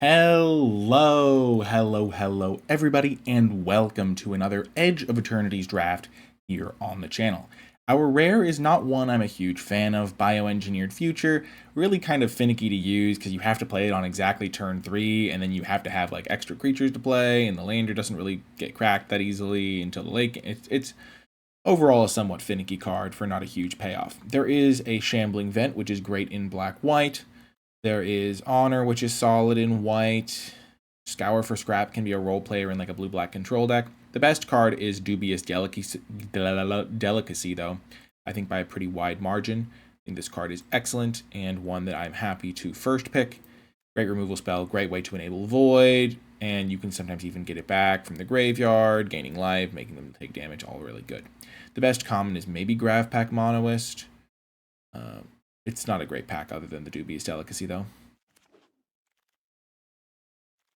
Hello, everybody, and welcome to another Edge of Eternities Draft here on the channel. Our rare is not one I'm a huge fan of, Bioengineered Future, really kind of finicky to use because you have to play it on exactly turn 3, and then you have to have like extra creatures to play, and the lander doesn't really get cracked that easily until the late. It's overall a somewhat finicky card for not a huge payoff. There is a Shambling Vent, which is great in black-white. There is Honor, which is solid in white. Scour for Scrap can be a role player in like a blue-black control deck. The best card is Dubious Delicacy, though, I think by a pretty wide margin. I think this card is excellent and one that I'm happy to first pick. Great removal spell, great way to enable Void, and you can sometimes even get it back from the graveyard, gaining life, making them take damage, all really good. The best common is maybe Gravpack Monoist. It's not a great pack other than the Dubious Delicacy, though.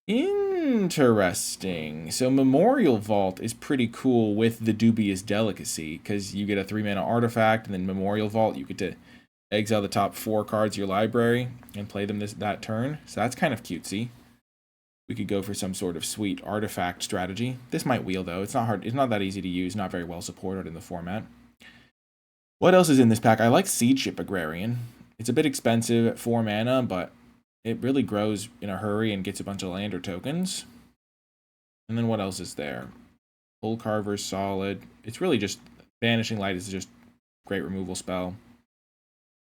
Interesting. So Memorial Vault is pretty cool with the Dubious Delicacy, because you get a 3-mana artifact, and then Memorial Vault, you get to exile the top 4 cards of your library and play them that turn. So that's kind of cutesy. We could go for some sort of sweet artifact strategy. This might wheel, though. It's not hard. It's not that easy to use, not very well supported in the format. What else is in this pack? I like Seed Ship Agrarian. It's a bit expensive at 4 mana, but it really grows in a hurry and gets a bunch of lander tokens. And then what else is there? Pull Carver's solid. It's really just Vanishing Light is just great removal spell.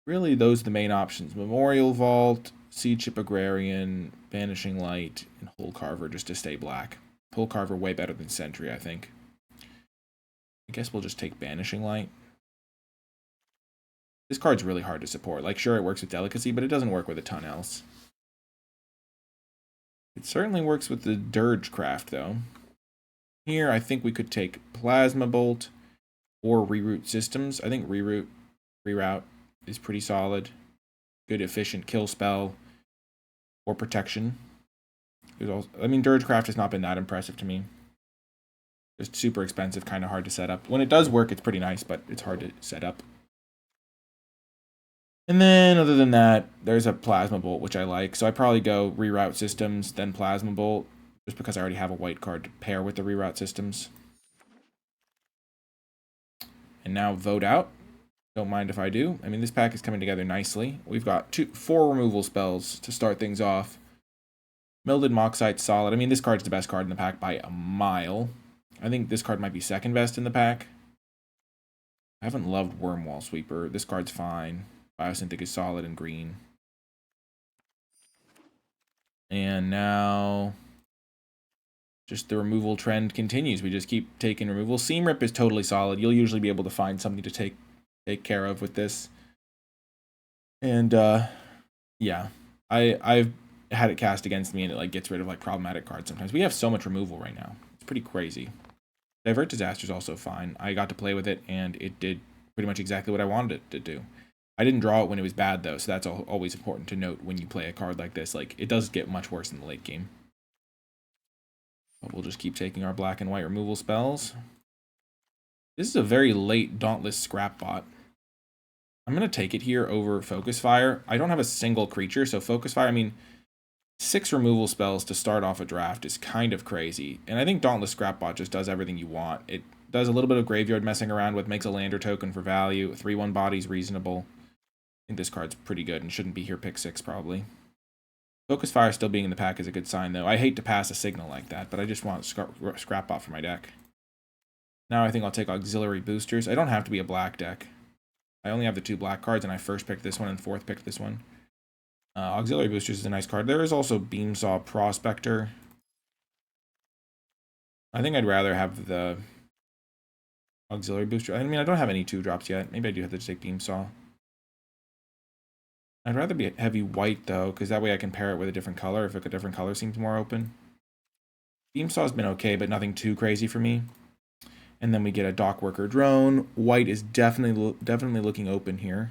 Really, those are the main options. Memorial Vault, Seed Ship Agrarian, Vanishing Light, and Hull Carver just to stay black. Hull Carver way better than Sentry, I think. I guess we'll just take Vanishing Light. This card's really hard to support. Like, sure, it works with Delicacy, but it doesn't work with a ton else. It certainly works with the Dirge Craft, though. Here, I think we could take Plasma Bolt or Reroute Systems. I think Reroute is pretty solid. Good, efficient kill spell or protection. Dirge Craft has not been that impressive to me. Just super expensive, kind of hard to set up. When it does work, it's pretty nice, but it's hard to set up. And then, other than that, there's a Plasma Bolt, which I like. So I probably go Reroute Systems, then Plasma Bolt, just because I already have a white card to pair with the Reroute Systems. And now Vote Out. Don't mind if I do. I mean, this pack is coming together nicely. We've got 4 removal spells to start things off. Melded Moxite's solid. I mean, this card's the best card in the pack by a mile. I think this card might be second best in the pack. I haven't loved Wormwall Sweeper. This card's fine. Biosynthetic is solid and green. And now just the removal trend continues. We just keep taking removal. Seam Rip is totally solid. You'll usually be able to find something to take care of with this. And yeah, I've had it cast against me and it like gets rid of like problematic cards sometimes. We have so much removal right now. It's pretty crazy. Divert Disaster is also fine. I got to play with it and it did pretty much exactly what I wanted it to do. I didn't draw it when it was bad, though, so that's always important to note when you play a card like this. Like, it does get much worse in the late game. But we'll just keep taking our black and white removal spells. This is a very late Dauntless Scrap Bot. I'm going to take it here over Focus Fire. I don't have a single creature, so Focus Fire, I mean, 6 removal spells to start off a draft is kind of crazy. And I think Dauntless Scrap Bot just does everything you want. It does a little bit of graveyard messing around with, makes a lander token for value. 3/1 body's reasonable. I think this card's pretty good and shouldn't be here pick 6 probably. Focus Fire still being in the pack is a good sign, though. I hate to pass a signal like that, but I just want Scrap Bot for my deck. Now I think I'll take Auxiliary Boosters. I don't have to be a black deck. I only have the 2 black cards, and I first picked this one and fourth picked this one. Auxiliary Boosters is a nice card. There is also Beamsaw Prospector. I think I'd rather have the Auxiliary Booster. I mean, I don't have any 2-drops yet. Maybe I do have to take Beamsaw. I'd rather be heavy white, though, because that way I can pair it with a different color if a different color seems more open. Beamsaw's been okay, but nothing too crazy for me. And then we get a Dockworker Drone. White is definitely looking open here.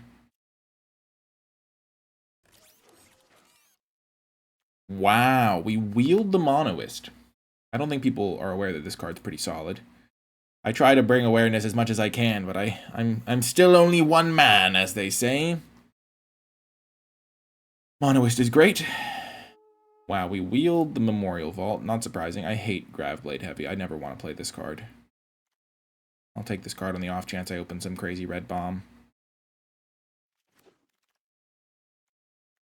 Wow, we wheeled the Monoist. I don't think people are aware that this card's pretty solid. I try to bring awareness as much as I can, but I'm still only one man, as they say. Monoist is great. Wow, we wield the Memorial Vault. Not surprising. I hate Graveblade Heavy. I never want to play this card. I'll take this card on the off chance I open some crazy red bomb.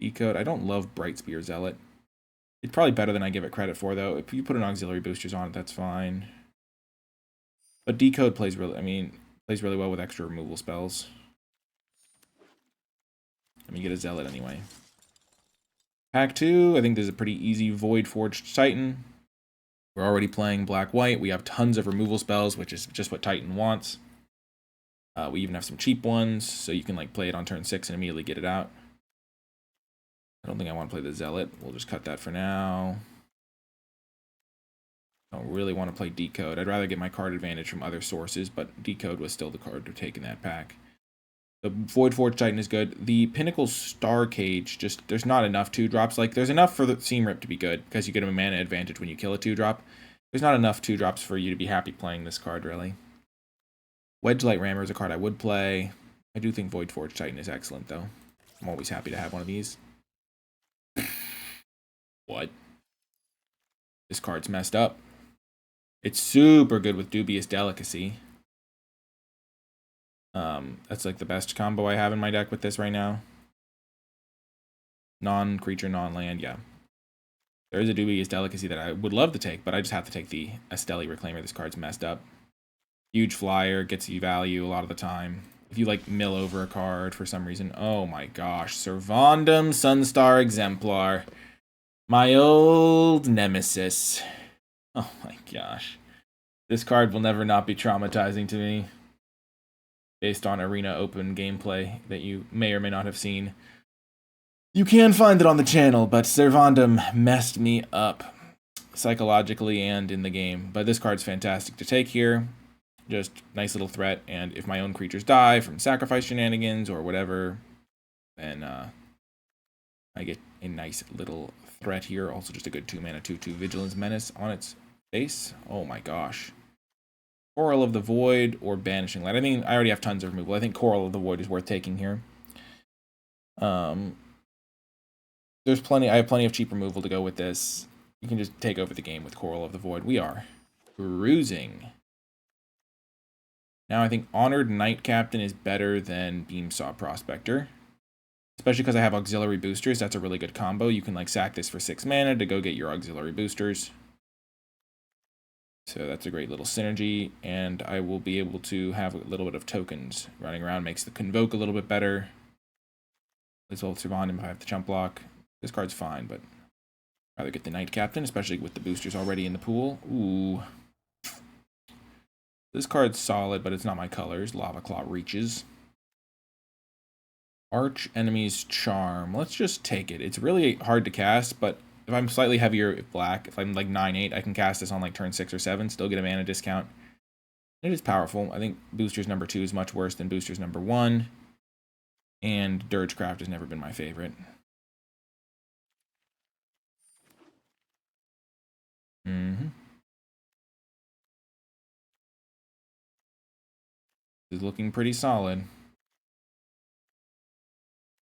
Decode. I don't love Brightspear Zealot. It's probably better than I give it credit for, though. If you put an auxiliary boosters on it, that's fine. But Decode plays really well with extra removal spells. Let me get a Zealot anyway. Pack 2, I think this is a pretty easy Void Forged Titan. We're already playing black-white. We have tons of removal spells, which is just what Titan wants. We even have some cheap ones, so you can like play it on turn 6 and immediately get it out. I don't think I want to play the Zealot. We'll just cut that for now. I don't really want to play Decode. I'd rather get my card advantage from other sources, but Decode was still the card to take in that pack. The Void Forge Titan is good. The Pinnacle Star Cage, just there's not enough 2-drops. Like, there's enough for the Seam Rip to be good, because you get a mana advantage when you kill a 2-drop. There's not enough 2-drops for you to be happy playing this card, really. Wedgelight Rammer is a card I would play. I do think Void Forge Titan is excellent, though. I'm always happy to have one of these. What? This card's messed up. It's super good with Dubious Delicacy. That's like the best combo I have in my deck with this right now. Non-creature, non-land, yeah. There is a Dubious Delicacy that I would love to take, but I just have to take the Esteli Reclaimer. This card's messed up. Huge flyer, gets you value a lot of the time. If you like mill over a card for some reason. Oh my gosh. Servandum Sunstar Exemplar. My old nemesis. Oh my gosh. This card will never not be traumatizing to me. Based on Arena Open gameplay that you may or may not have seen. You can find it on the channel, but Servandum messed me up. Psychologically and in the game. But this card's fantastic to take here. Just nice little threat, and if my own creatures die from sacrifice shenanigans or whatever, then I get a nice little threat here. Also just a good 2-mana 2/2 Vigilance Menace on its face. Oh my gosh. Coral of the Void or Banishing Light. I mean, I already have tons of removal. I think Coral of the Void is worth taking here. I have plenty of cheap removal to go with this. You can just take over the game with Coral of the Void. We are cruising. Now I think Honored Knight Captain is better than Beamsaw Prospector. Especially because I have auxiliary boosters. That's a really good combo. You can like sack this for 6 mana to go get your auxiliary boosters. So that's a great little synergy. And I will be able to have a little bit of tokens running around. Makes the Convoke a little bit better. As well as Servandum if I have the chump block. This card's fine, but I'd rather get the Knight Captain, especially with the boosters already in the pool. Ooh. This card's solid, but it's not my colors. Lava Claw Reaches. Arch Enemy's Charm. Let's just take it. It's really hard to cast, but if I'm slightly heavier black, if I'm like 9/8, I can cast this on like turn 6 or 7, still get a mana discount. It is powerful. I think Boosters number 2 is much worse than Boosters number 1. And Dirgecraft has never been my favorite. Is looking pretty solid.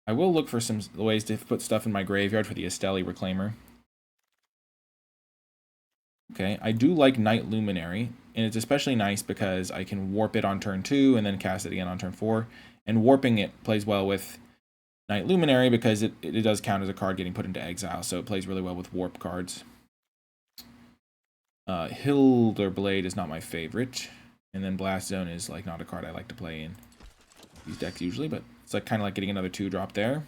I will look for some ways to put stuff in my graveyard for the Esteli Reclaimer. Okay, I do like Night Luminary, and it's especially nice because I can warp it on turn 2 and then cast it again on turn 4. And warping it plays well with Night Luminary because it does count as a card getting put into exile, so it plays really well with warp cards. Hilderblade is not my favorite. And then Blast Zone is like not a card I like to play in these decks usually, but it's like kind of like getting another 2-drop there.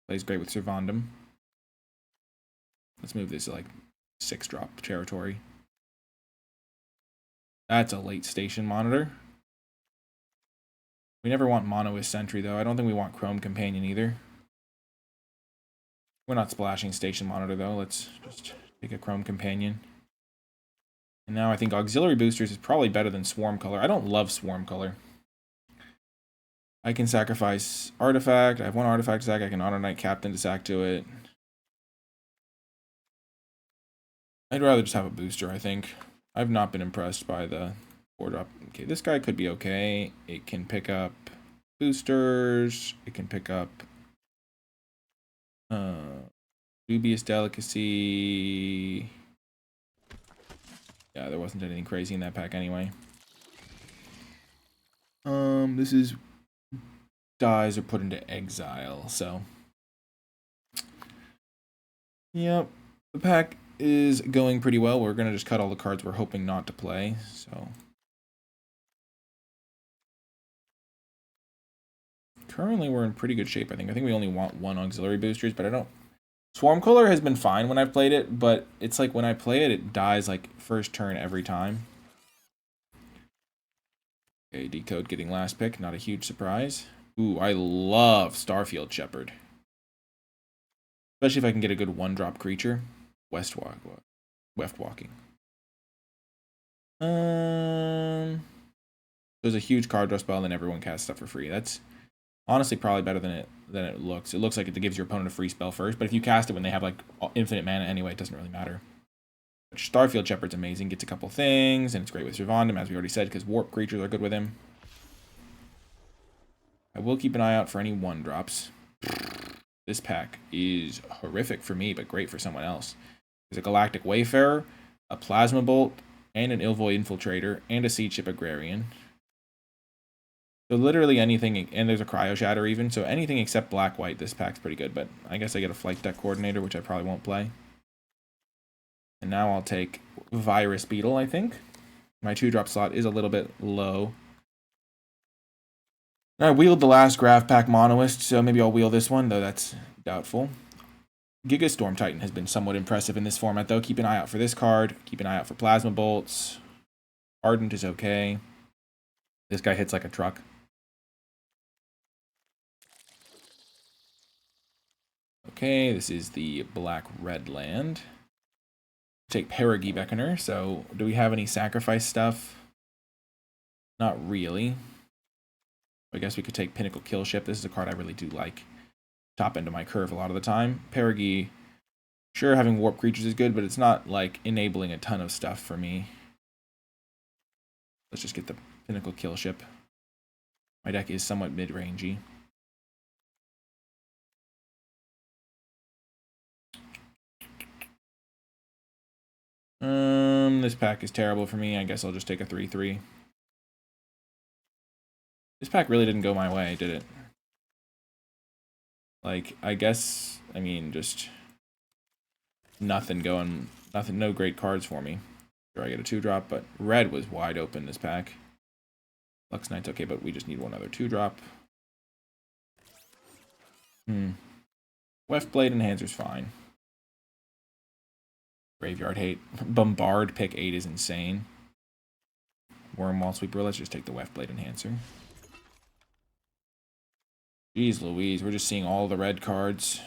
Plays great with Servandum. Let's move this to like 6-drop territory. That's a late Station Monitor. We never want Monoist Sentry though. I don't think we want Chrome Companion either. We're not splashing Station Monitor though. Let's just take a Chrome Companion. And now I think Auxiliary Boosters is probably better than Swarm Color. I don't love Swarm Color. I can sacrifice Artifact. I have 1 Artifact to sack. I can Honor Knight Captain to sack to it. I'd rather just have a booster, I think. I've not been impressed by the 4-drop. Okay, this guy could be okay. It can pick up boosters. It can pick up Dubious Delicacy. Yeah, there wasn't anything crazy in that pack anyway. This is dies are put into exile, so. Yep. The pack is going pretty well. We're gonna just cut all the cards we're hoping not to play, so. Currently, we're in pretty good shape, I think. I think we only want one auxiliary boosters, but I don't. Swarm Cooler has been fine when I've played it, but it's like when I play it, it dies like first turn every time. Okay, Decode getting last pick, not a huge surprise. Ooh, I love Starfield Shepherd. Especially if I can get a good one-drop creature. West Walking. There's a huge card draw spell, and then everyone casts stuff for free. That's honestly probably better than it looks. It looks like it gives your opponent a free spell first, but if you cast it when they have like infinite mana anyway, it doesn't really matter. But Starfield Shepherd's amazing. Gets a couple things, and it's great with Servandum, as we already said, because warp creatures are good with him. I will keep an eye out for any one-drops. This pack is horrific for me, but great for someone else. There's a Galactic Wayfarer, a Plasma Bolt, and an Ilvoid Infiltrator, and a Seed Ship Agrarian. So literally anything, and there's a Cryo Shatter even, so anything except black-white, this pack's pretty good, but I guess I get a Flight Deck Coordinator, which I probably won't play. And now I'll take Virus Beetle, I think. My 2-drop slot is a little bit low. I wheeled the last Graph Pack Monoist, so maybe I'll wheel this one, though that's doubtful. Giga Storm Titan has been somewhat impressive in this format, though. Keep an eye out for this card. Keep an eye out for Plasma Bolts. Ardent is okay. This guy hits like a truck. Okay, this is the black-red land. Take Perigee Beckoner. So, do we have any sacrifice stuff? Not really. I guess we could take Pinnacle Killship. This is a card I really do like. Top end of my curve a lot of the time. Perigee, sure, having warp creatures is good, but it's not like enabling a ton of stuff for me. Let's just get the Pinnacle Killship. My deck is somewhat mid-rangey. This pack is terrible for me. I guess I'll just take a 3/3. This pack really didn't go my way, did it? Like, I guess, I mean, just nothing, no great cards for me. Sure, I get a 2-drop, but red was wide open this pack. Lux Knight's okay, but we just need one other 2-drop. Weftblade Enhancer's fine. Graveyard Hate. Bombard pick 8 is insane. Wormwall Sweeper. Let's just take the Weftblade Enhancer. Jeez Louise, we're just seeing all the red cards.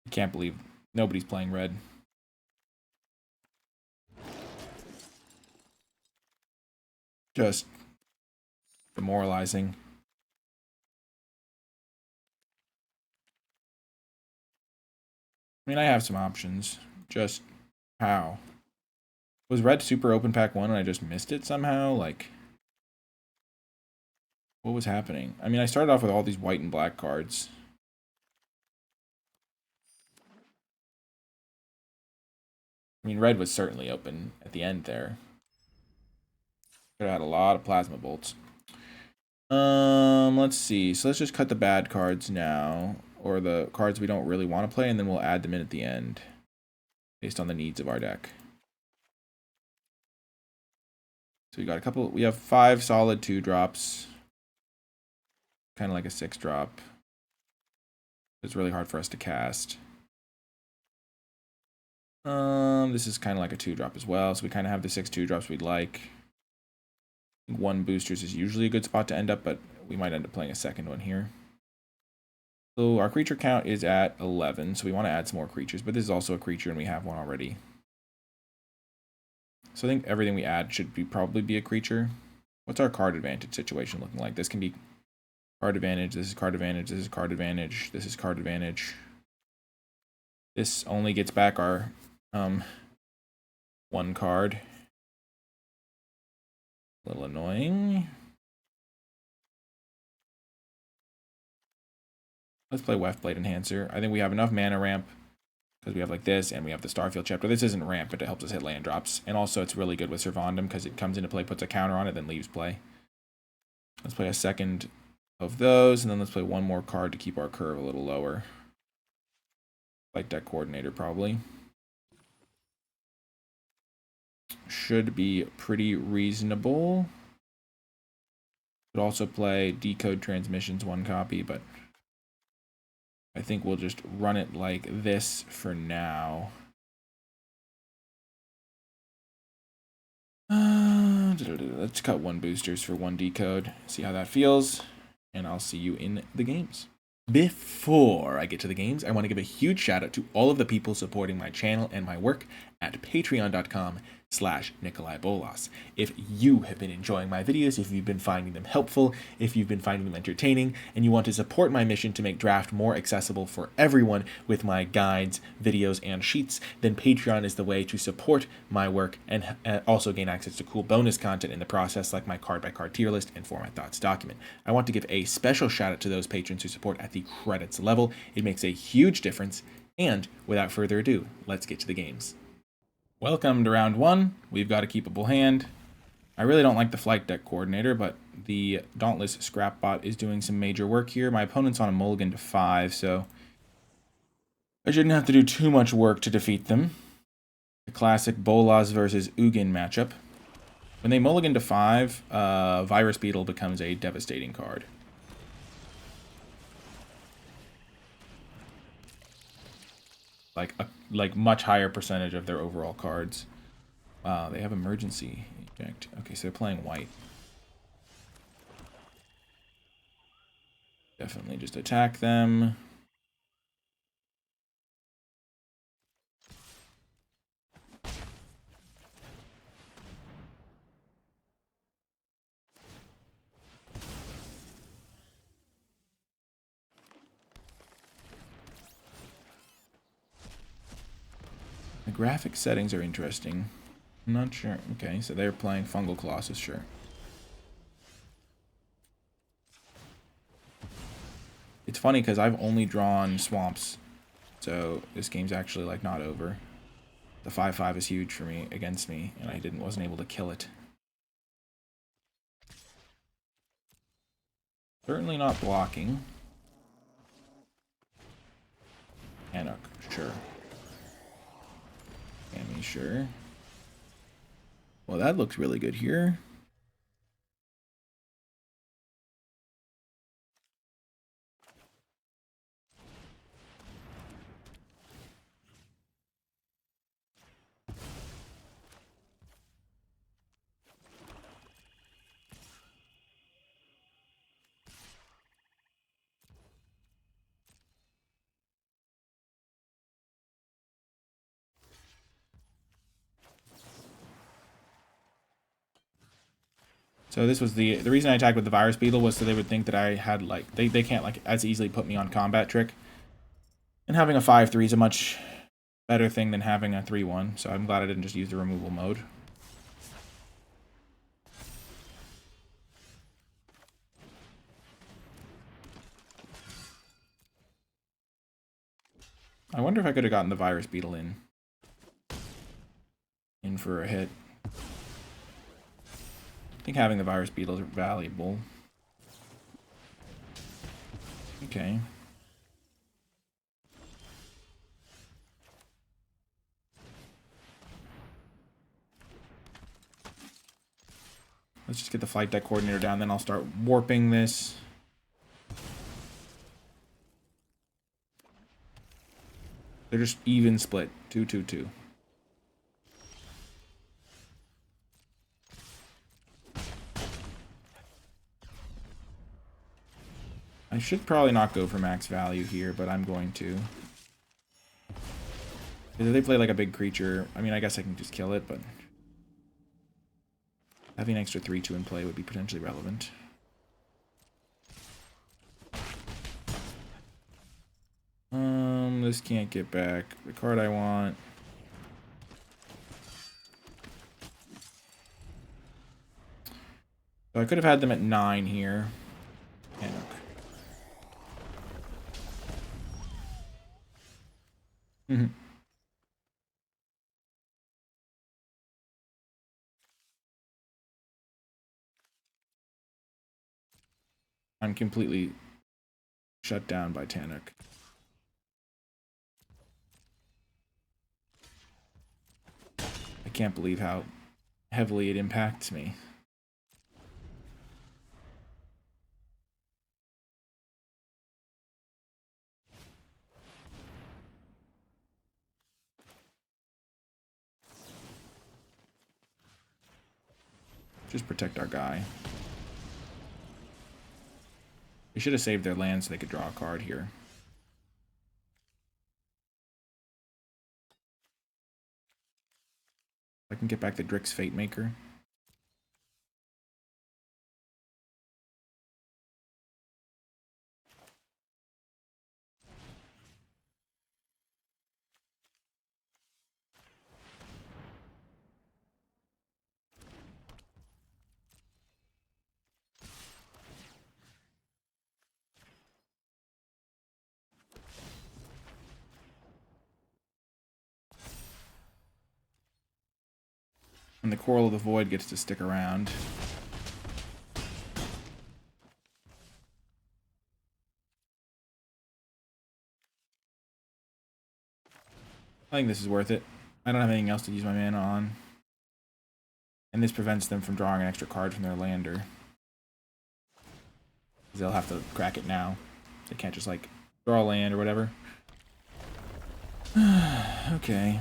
I can't believe nobody's playing red. Just demoralizing. I mean, I have some options. Just how? Was red super open pack 1 and I just missed it somehow? Like, what was happening? I mean, I started off with all these white and black cards. I mean, red was certainly open at the end there. Could have had a lot of Plasma Bolts. Let's see. So let's just cut the bad cards now, or the cards we don't really want to play, and then we'll add them in at the end, based on the needs of our deck. So we got a couple. We have 5 solid 2-drops, kind of like a 6-drop. It's really hard for us to cast. This is kind of like a 2-drop as well, so we kind of have the 6 2-drops we'd like. 1 boosters is usually a good spot to end up, but we might end up playing a second one here. So our creature count is at 11, so we want to add some more creatures, but this is also a creature and we have one already. So I think everything we add should probably be a creature. What's our card advantage situation looking like? This can be card advantage, this is card advantage, this is card advantage, this is card advantage. This only gets back our 1 card. A little annoying. Let's play Weftblade Enhancer. I think we have enough mana ramp because we have like this and we have the Starfield Chapter. This isn't ramp, but it helps us hit land drops. And also it's really good with Servandum because it comes into play, puts a counter on it, then leaves play. Let's play a second of those, and then let's play 1 more card to keep our curve a little lower. Like Deck Coordinator, probably. Should be pretty reasonable. Could also play Decode Transmissions 1 copy, but I think we'll just run it like this for now. Let's cut 1 boosters for 1 decode. See how that feels. And I'll see you in the games. Before I get to the games, I want to give a huge shout out to all of the people supporting my channel and my work at patreon.com/NicolaiBolas. If you have been enjoying my videos, if you've been finding them helpful, if you've been finding them entertaining, and you want to support my mission to make draft more accessible for everyone with my guides, videos, and sheets, then Patreon is the way to support my work and also gain access to cool bonus content in the process, like my card-by-card tier list and For My Thoughts document. I want to give a special shout out to those patrons who support at the credits level. It makes a huge difference. And without further ado, let's get to the games. Welcome to round 1. We've got a keepable hand. I really don't like the Flight Deck Coordinator, but the Dauntless Scrapbot is doing some major work here. My opponent's on a mulligan to 5, so I shouldn't have to do too much work to defeat them. The classic Bolas versus Ugin matchup. When they mulligan to 5, Virus Beetle becomes a devastating card. Like much higher percentage of their overall cards. Wow, they have Emergency Eject. Okay, so they're playing white. Definitely just attack them. The graphic settings are interesting. I'm not sure. Okay, so they're playing Fungal Colossus, sure. It's funny because I've only drawn swamps, so this game's actually like not over. The 5/5 is huge for me against me, and I wasn't able to kill it. Certainly not blocking. Anuk, sure. Cammy, sure. Well, that looks really good here. So this was the reason I attacked with the Virus Beetle was so they would think that I had like they can't like as easily put me on combat trick. And having a 5/3 is a much better thing than having a 3/1, so I'm glad I didn't just use the removal mode. I wonder if I could have gotten the Virus Beetle in for a hit. I think having the Virus Beetle is valuable. Okay. Let's just get the Flight Deck Coordinator down, then I'll start warping this. They're just even split. 2/2/2. I should probably not go for max value here, but I'm going to. If they play like a big creature, I mean, I guess I can just kill it, but having an extra 3/2 in play would be potentially relevant. This can't get back the card I want. So I could have had them at 9 here. Panic. I'm completely shut down by Tanic. I can't believe how heavily it impacts me. Just protect our guy. They should have saved their land so they could draw a card here. I can get back the Drix Fate Maker. And the Coral of the Void gets to stick around. I think this is worth it. I don't have anything else to use my mana on. And this prevents them from drawing an extra card from their lander. They'll have to crack it now. They can't just, like, draw a land or whatever. Okay.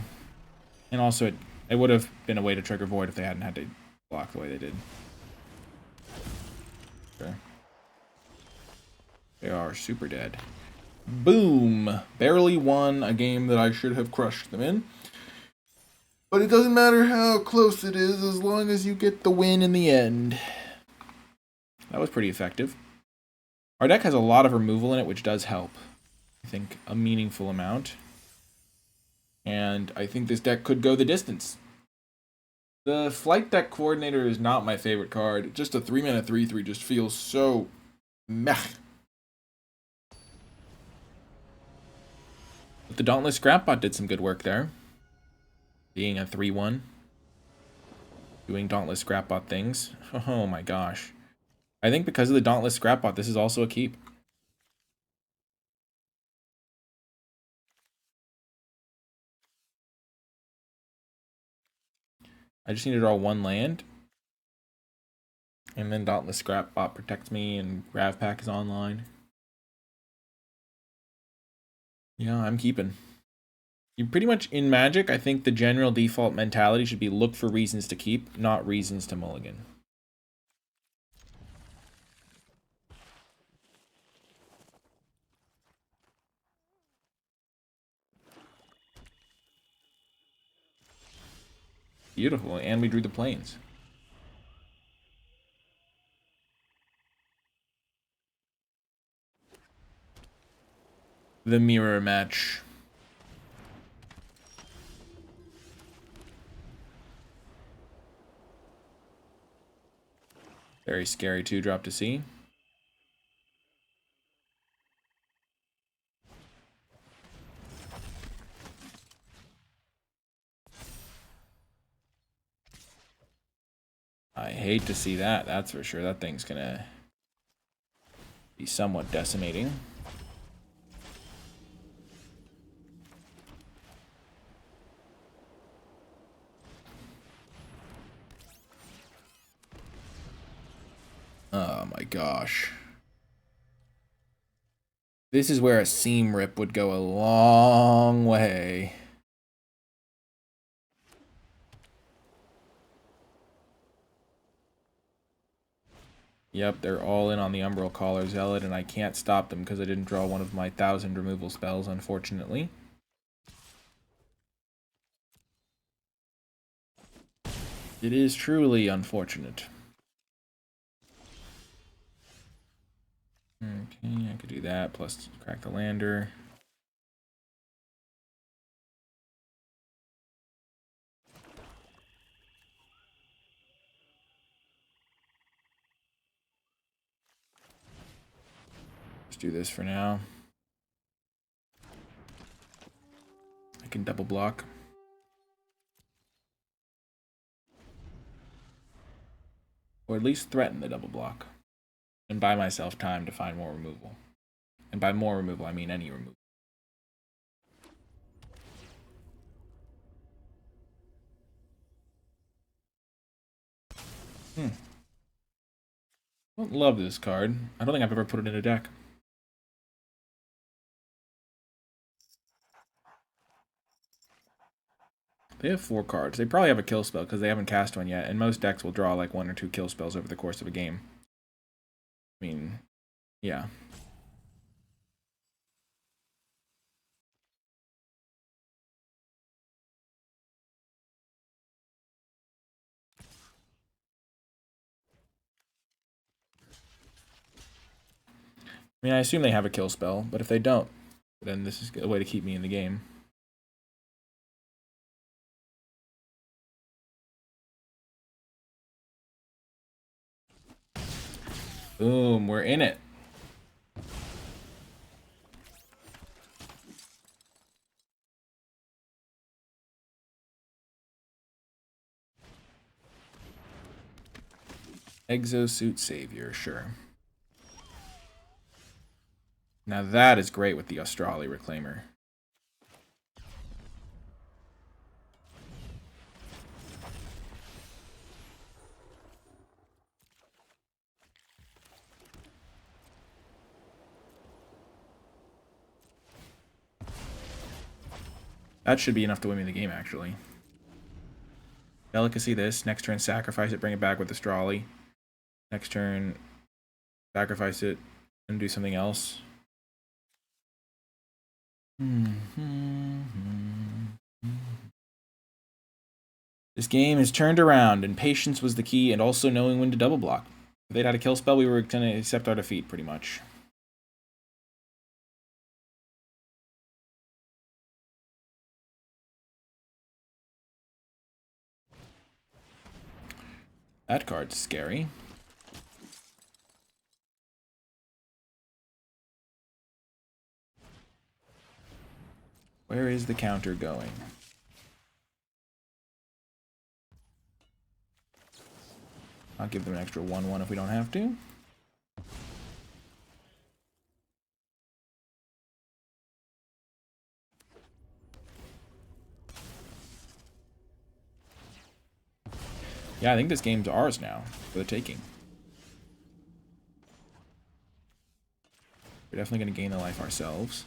And also, it would have been a way to trigger Void if they hadn't had to block the way they did. Sure. They are super dead. Boom! Barely won a game that I should have crushed them in. But it doesn't matter how close it is as long as you get the win in the end. That was pretty effective. Our deck has a lot of removal in it, which does help. I think a meaningful amount. And I think this deck could go the distance. The Flight Deck Coordinator is not my favorite card. Just a 3-mana 3/3 just feels so meh. But the Dauntless Scrapbot did some good work there. Being a 3/1. Doing Dauntless Scrapbot things. Oh my gosh. I think because of the Dauntless Scrapbot, this is also a keep. I just need to draw 1 land. And then Dauntless Scrapbot protects me and Gravpack is online. Yeah, I'm keeping. You pretty much, in Magic, I think the general default mentality should be look for reasons to keep, not reasons to mulligan. Beautiful, and we drew the planes. The mirror match. Very scary 2-drop to see. I hate to see that, that's for sure. That thing's gonna be somewhat decimating. Oh my gosh. This is where a seam rip would go a long way. Yep, they're all in on the Umbral Caller Zealot, and I can't stop them because I didn't draw one of my 1,000 removal spells, unfortunately. It is truly unfortunate. Okay, I could do that, plus crack the lander. do this for now. I can double block. Or at least threaten the double block. And buy myself time to find more removal. And by more removal, I mean any removal. I don't love this card. I don't think I've ever put it in a deck. They have 4 cards. They probably have a kill spell because they haven't cast one yet, and most decks will draw like 1 or 2 kill spells over the course of a game. I mean, yeah. I mean, I assume they have a kill spell, but if they don't, then this is a way to keep me in the game. Boom, we're in it. Exosuit Savior, sure. Now that is great with the Australi Reclaimer. That should be enough to win me the game, actually. Delicacy this. Next turn, sacrifice it, bring it back with Australi. Next turn, sacrifice it, and do something else. This game is turned around, and patience was the key, and also knowing when to double block. If they'd had a kill spell, we were going to accept our defeat, pretty much. That card's scary. Where is the counter going? I'll give them an extra 1/1 if we don't have to. Yeah, I think this game's ours now, for the taking. We're definitely going to gain the life ourselves.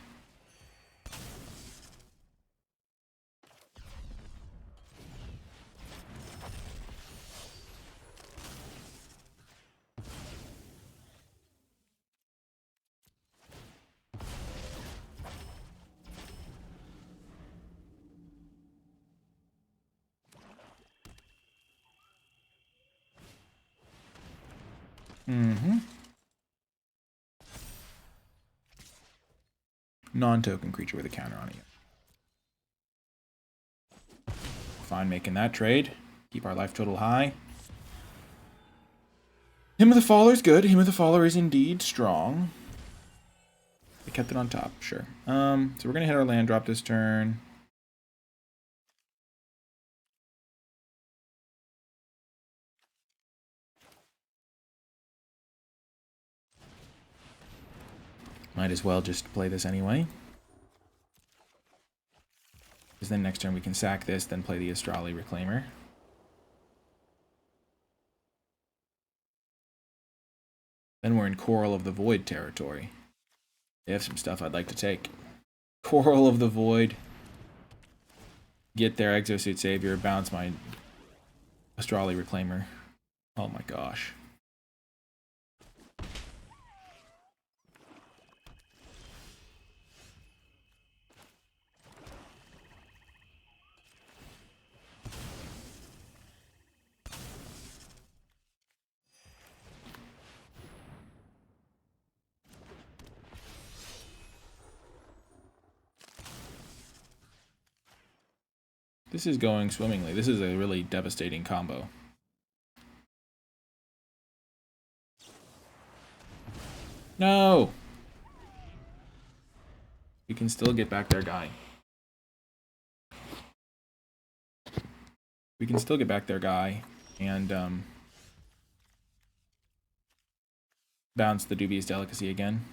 Non-token creature with a counter on it. Fine making that trade. Keep our life total high. Hymn of the Faller is good. Hymn of the Faller is indeed strong. They kept it on top, sure. So we're going to hit our land drop this turn. Might as well just play this anyway. Because then next turn we can sack this, then play the Australi Reclaimer. Then we're in Coral of the Void territory. They have some stuff I'd like to take. Coral of the Void. Get their Exosuit Savior, bounce my Australi Reclaimer. Oh my gosh. This is going swimmingly. This is a really devastating combo. No! We can still get back their guy. We can still get back their guy and bounce the Dubious Delicacy again.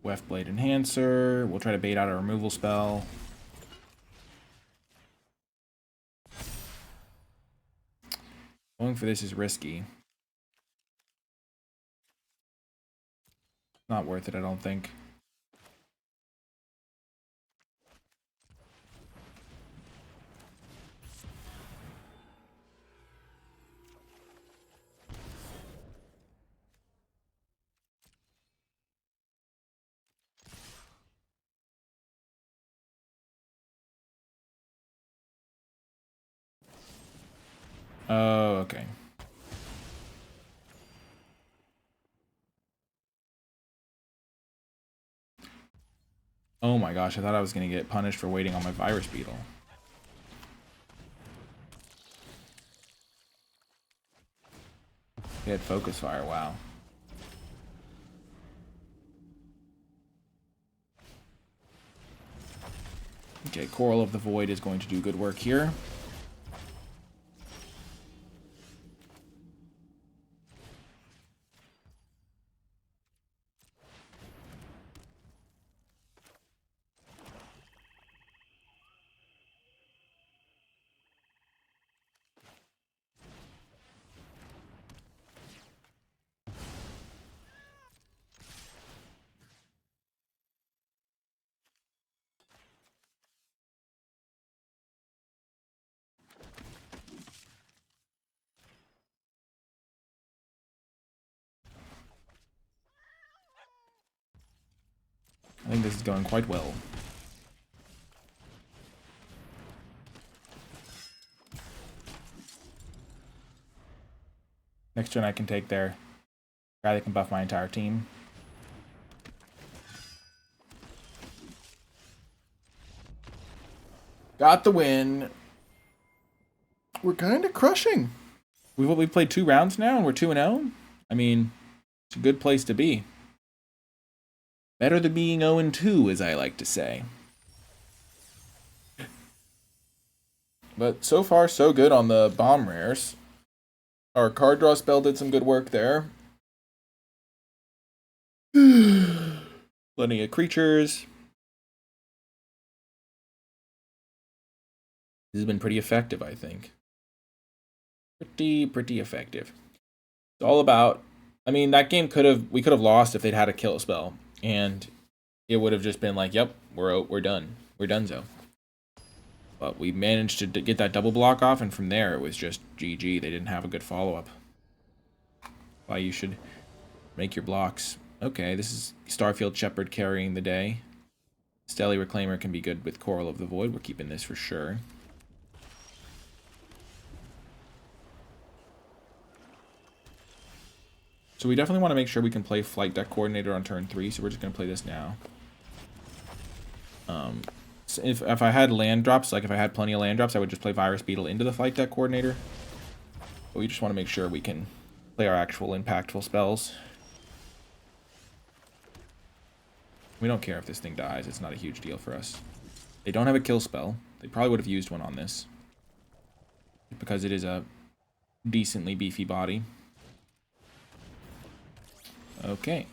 Weft Blade Enhancer. We'll try to bait out a removal spell. Going for this is risky. Not worth it, I don't think. Oh, okay. Oh my gosh, I thought I was going to get punished for waiting on my Virus Beetle. He had Focus Fire, wow. Okay, Coral of the Void is going to do good work here. I think this is going quite well. Next turn I can take their guy that can buff my entire team. Got the win. We're kind of crushing. We've played 2 rounds now and we're 2-0. I mean, it's a good place to be. Better than being 0-2, as I like to say. But so far, so good on the bomb rares. Our card draw spell did some good work there. Plenty of creatures. This has been pretty effective, I think. Pretty effective. It's all about... I mean, that game we could have lost if they'd had a kill spell. And it would have just been like, yep, we're done. We're donezo. But we managed to get that double block off, and from there it was just GG. They didn't have a good follow-up. Why you should make your blocks. Okay, this is Starfield Shepherd carrying the day. Stelly Reclaimer can be good with Coral of the Void. We're keeping this for sure. So we definitely want to make sure we can play Flight Deck Coordinator on turn 3, so we're just going to play this now. So if I had land drops, like if I had plenty of land drops, I would just play Virus Beetle into the Flight Deck Coordinator. But we just want to make sure we can play our actual impactful spells. We don't care if this thing dies, it's not a huge deal for us. They don't have a kill spell. They probably would have used one on this, because it is a decently beefy body. Okay.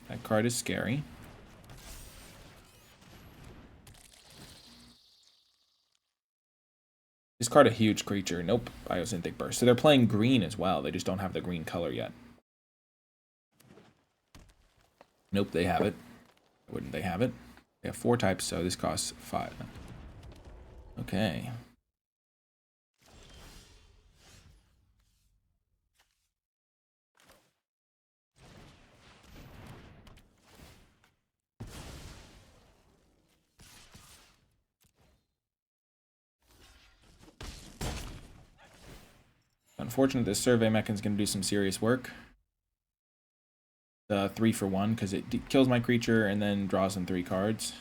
That card is scary. Discard a huge creature. Nope. Biosynthetic Burst. So they're playing green as well. They just don't have the green color yet. Nope, they have it. Wouldn't they have it? They have 4 types, so this costs 5. Okay. Unfortunate, this survey mechan's going to do some serious work. 3 for 1 because it kills my creature and then draws them 3 cards.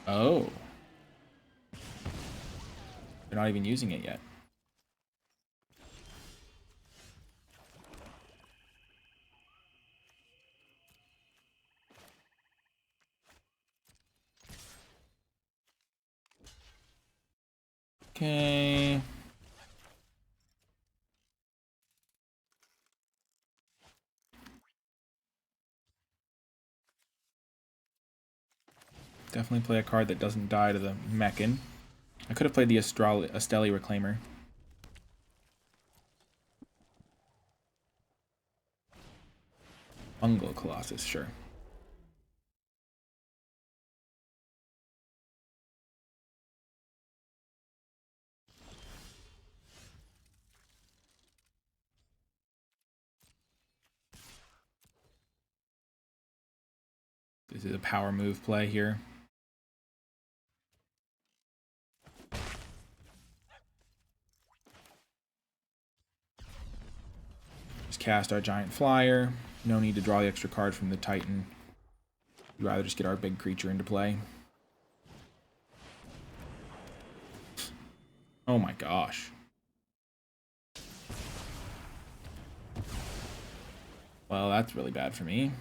Oh. They're not even using it yet. Okay. Definitely play a card that doesn't die to the Mechan. I could have played the Esteli Reclaimer. Unglo Colossus, sure. This is a power move play here. Just cast our Giant Flyer. No need to draw the extra card from the Titan. We'd rather just get our big creature into play. Oh my gosh. Well, that's really bad for me.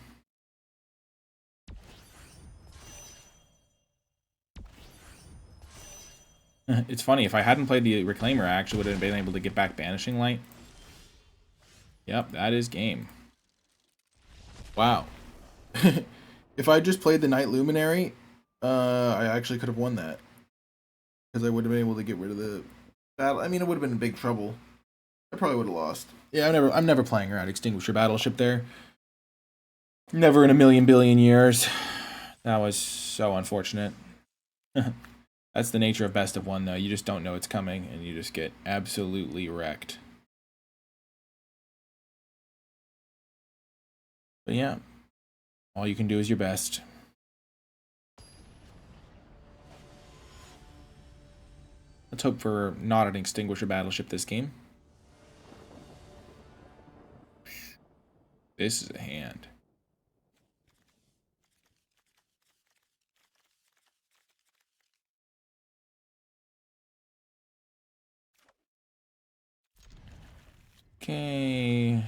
It's funny, if I hadn't played the Reclaimer, I actually would have been able to get back Banishing Light. Yep, that is game. Wow. If I just played the Night Luminary, I actually could have won that. Because I would have been able to get rid of the battle. I mean, it would have been in big trouble. I probably would have lost. Yeah, I'm never playing around Extinguisher Battleship there. Never in a million billion years. That was so unfortunate. That's the nature of best of one, though. You just don't know it's coming, and you just get absolutely wrecked. But yeah, all you can do is your best. Let's hope for not an Extinguisher Battleship this game. This is a hand. Okay.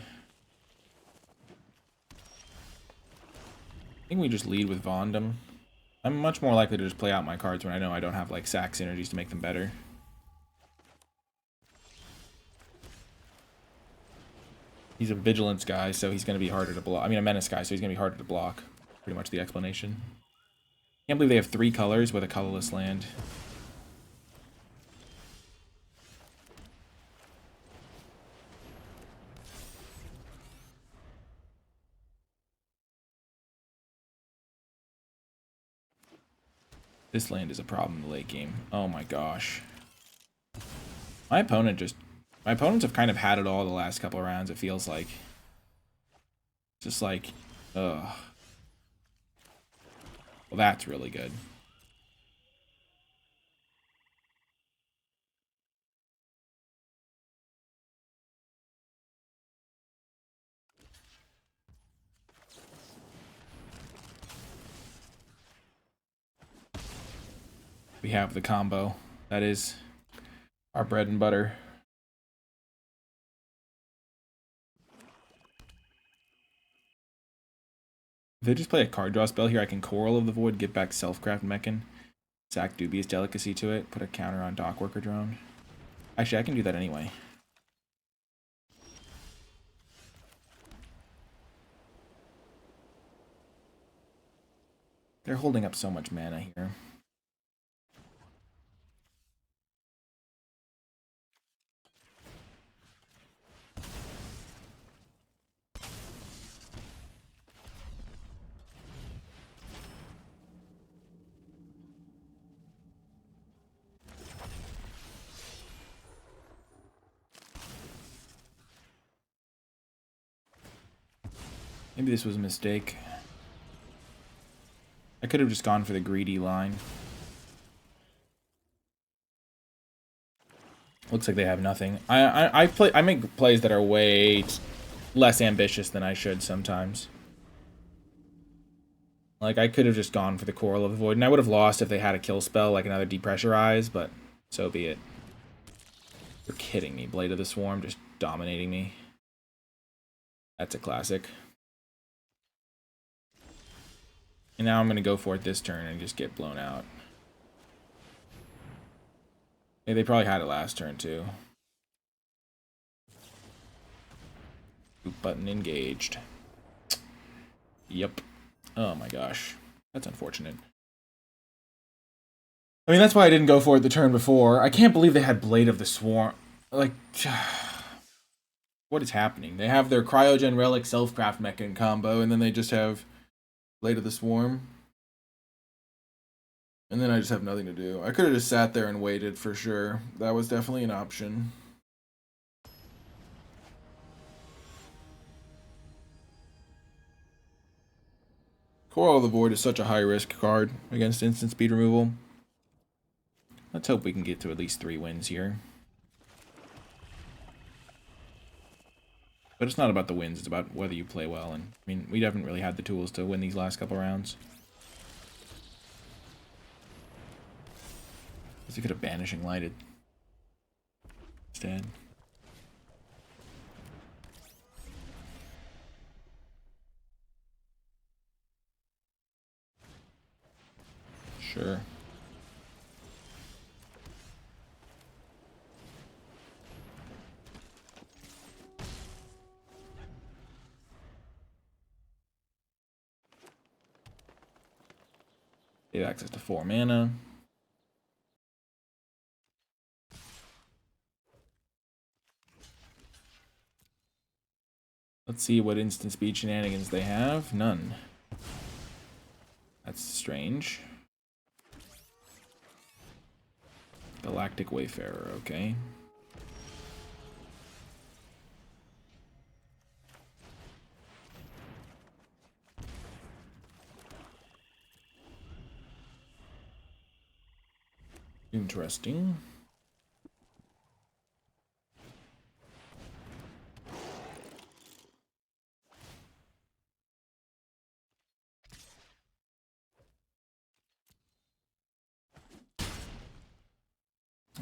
I think we just lead with Vondom. I'm much more likely to just play out my cards when I know I don't have like sack synergies to make them better. He's a Vigilance guy, so he's going to be harder to block. I mean, a Menace guy, so he's going to be harder to block. Pretty much the explanation. Can't believe they have 3 colors with a colorless land. This land is a problem in the late game. Oh my gosh. My opponents have kind of had it all the last couple of rounds, it feels like. Just like, ugh. Well, that's really good. We have the combo. That is our bread and butter. If they just play a card draw spell here, I can Coral of the Void, get back Selfcraft Mechan, sack Dubious Delicacy to it, put a counter on Dockworker Drone. Actually, I can do that anyway. They're holding up so much mana here. Maybe this was a mistake. I could have just gone for the greedy line. Looks like they have nothing. I make plays that are way less ambitious than I should sometimes. Like, I could have just gone for the Coral of the Void, and I would have lost if they had a kill spell, like another Depressurize, but so be it. You're kidding me. Blade of the Swarm just dominating me. That's a classic. And now I'm going to go for it this turn and just get blown out. Yeah, they probably had it last turn, too. Button engaged. Yep. Oh my gosh. That's unfortunate. I mean, that's why I didn't go for it the turn before. I can't believe they had Blade of the Swarm. Like, what is happening? They have their Cryogen Relic Self-Craft Mechan combo, and then they just have Blade of the Swarm. And then I just have nothing to do. I could have just sat there and waited for sure. That was definitely an option. Coral of the Void is such a high-risk card against instant speed removal. Let's hope we can get to at least 3 wins here. But it's not about the wins, it's about whether you play well. And I mean, we haven't really had the tools to win these last couple rounds. Guess we could have Banishing Lighted instead. Sure. They have access to 4 mana. Let's see what instant speed shenanigans they have. None. That's strange. Galactic Wayfarer, okay. Interesting.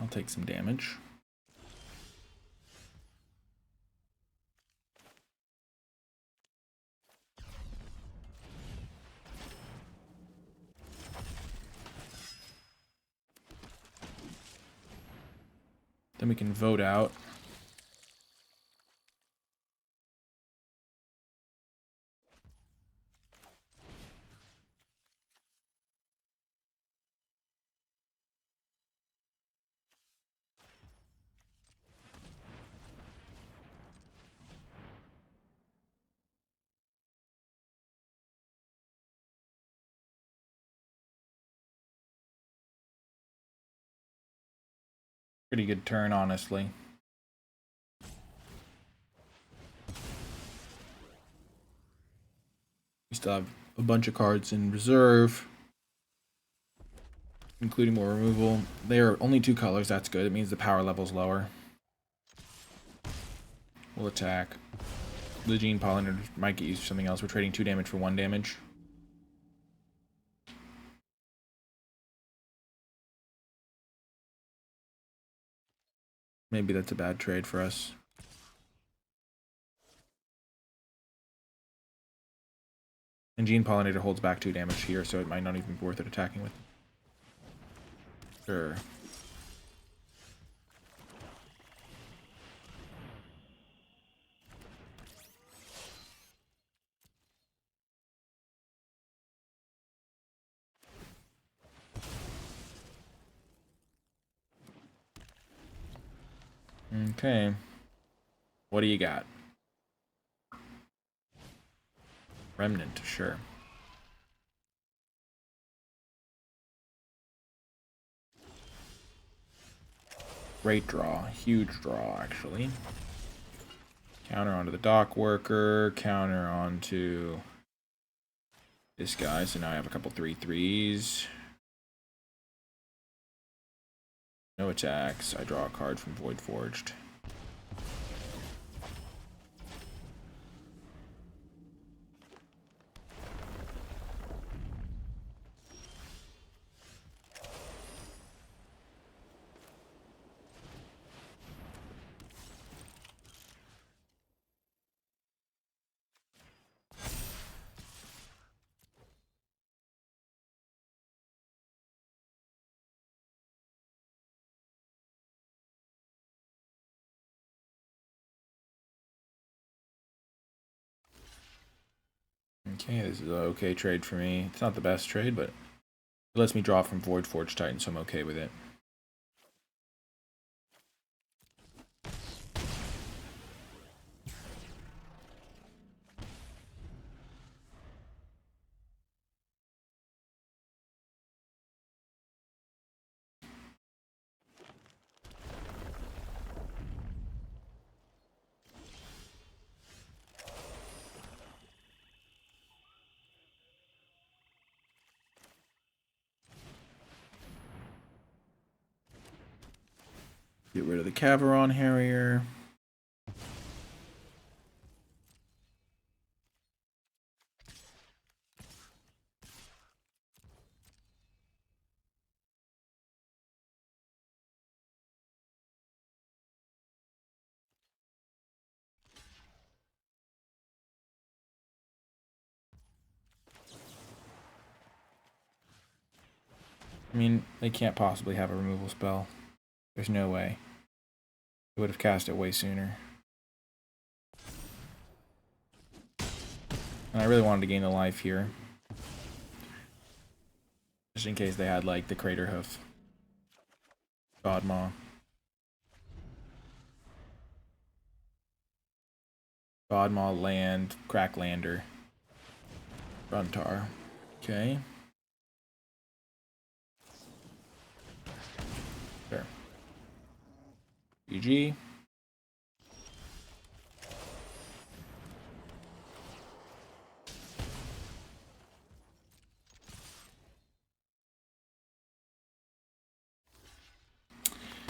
I'll take some damage. Then we can vote out. Pretty good turn, honestly. We still have a bunch of cards in reserve, including more removal. They are only 2 colors, that's good. It means the power level's lower. We'll attack. The Gene Pollinator might get used for something else. We're trading 2 damage for 1 damage. Maybe that's a bad trade for us. And Gene Pollinator holds back 2 damage here, so it might not even be worth it attacking with. Sure. Okay. What do you got? Remnant, sure. Great draw. Huge draw, actually. Counter onto the dock worker. Counter onto this guy. So now I have a couple 3/3s. No attacks. I draw a card from Void Forged. Okay, this is an okay trade for me. It's not the best trade, but it lets me draw from Void Forge Titan, so I'm okay with it. Get rid of the Caveron Harrier. I mean, they can't possibly have a removal spell. There's no way. I would have cast it way sooner. And I really wanted to gain the life here. Just in case they had, like, the Crater Hoof. Godmaw. Godmaw, land, Cracklander. Runtar. Okay. Sure. GG.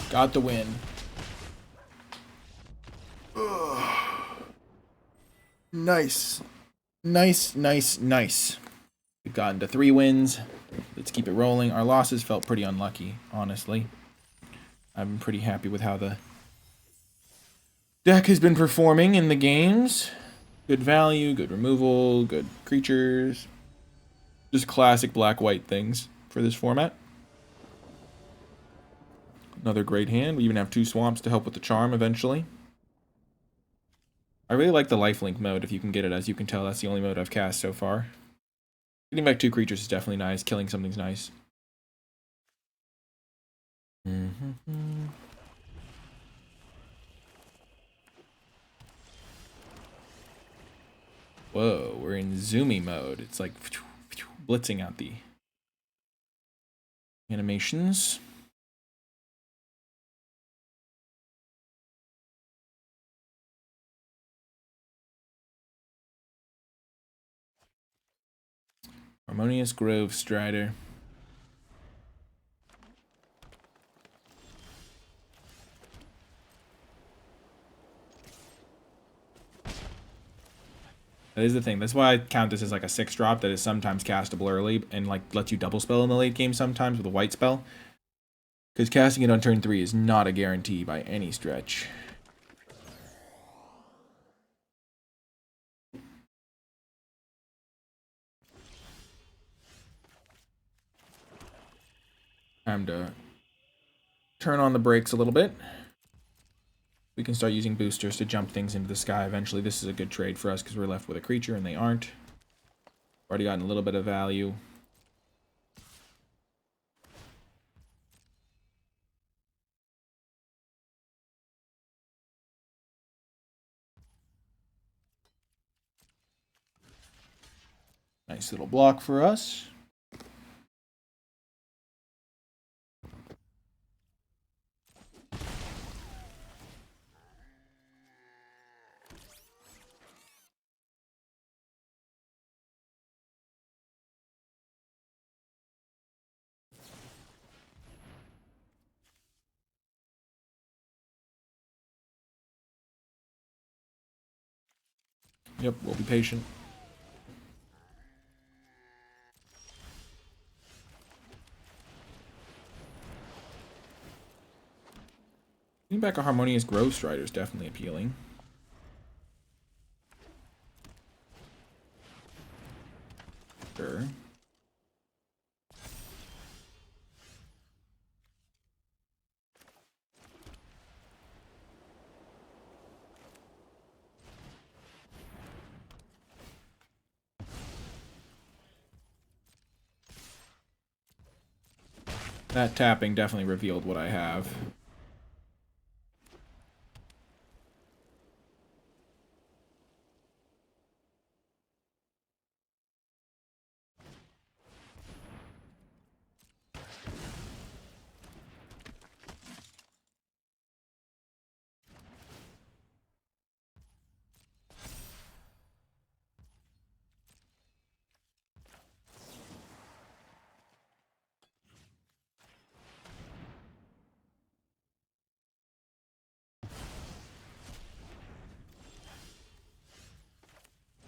Got the win. Nice. Nice. We've gotten to 3 wins. Let's keep it rolling. Our losses felt pretty unlucky, honestly. I'm pretty happy with how the deck has been performing in the games. Good value, good removal, good creatures. Just classic black-white things for this format. Another great hand. We even have 2 swamps to help with the charm eventually. I really like the lifelink mode if you can get it. As you can tell, that's the only mode I've cast so far. Getting back 2 creatures is definitely nice. Killing something's nice. Whoa, we're in zoomy mode. It's like blitzing out the animations. Harmonious Grove Strider. That is the thing. That's why I count this as like a 6-drop that is sometimes castable early and like lets you double spell in the late game sometimes with a white spell. Because casting it on turn 3 is not a guarantee by any stretch. Time to turn on the brakes a little bit. We can start using boosters to jump things into the sky eventually. This is a good trade for us because we're left with a creature and they aren't. Already gotten a little bit of value. Nice little block for us. Yep, we'll be patient. Bringing back a Harmonious Grove Strider is definitely appealing. Sure. That tapping definitely revealed what I have.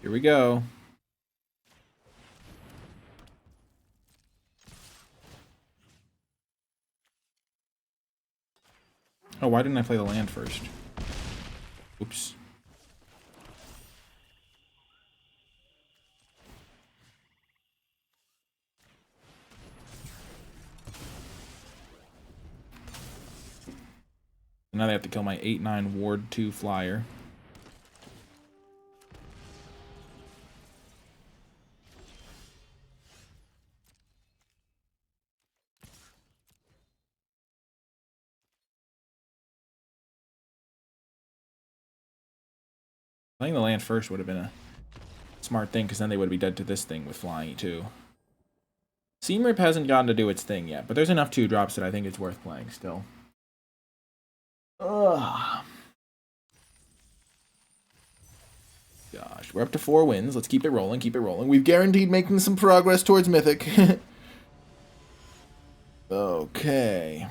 Here we go. Oh, why didn't I play the land first? Oops. Now they have to kill my 8/9 Ward 2 flyer. Playing the land first would have been a smart thing, because then they would be dead to this thing with flying too. Seam Rip hasn't gotten to do its thing yet, but there's enough 2-drops that I think it's worth playing still. Ugh. Gosh, we're up to 4 wins. Let's keep it rolling, keep it rolling. We've guaranteed making some progress towards Mythic. Okay.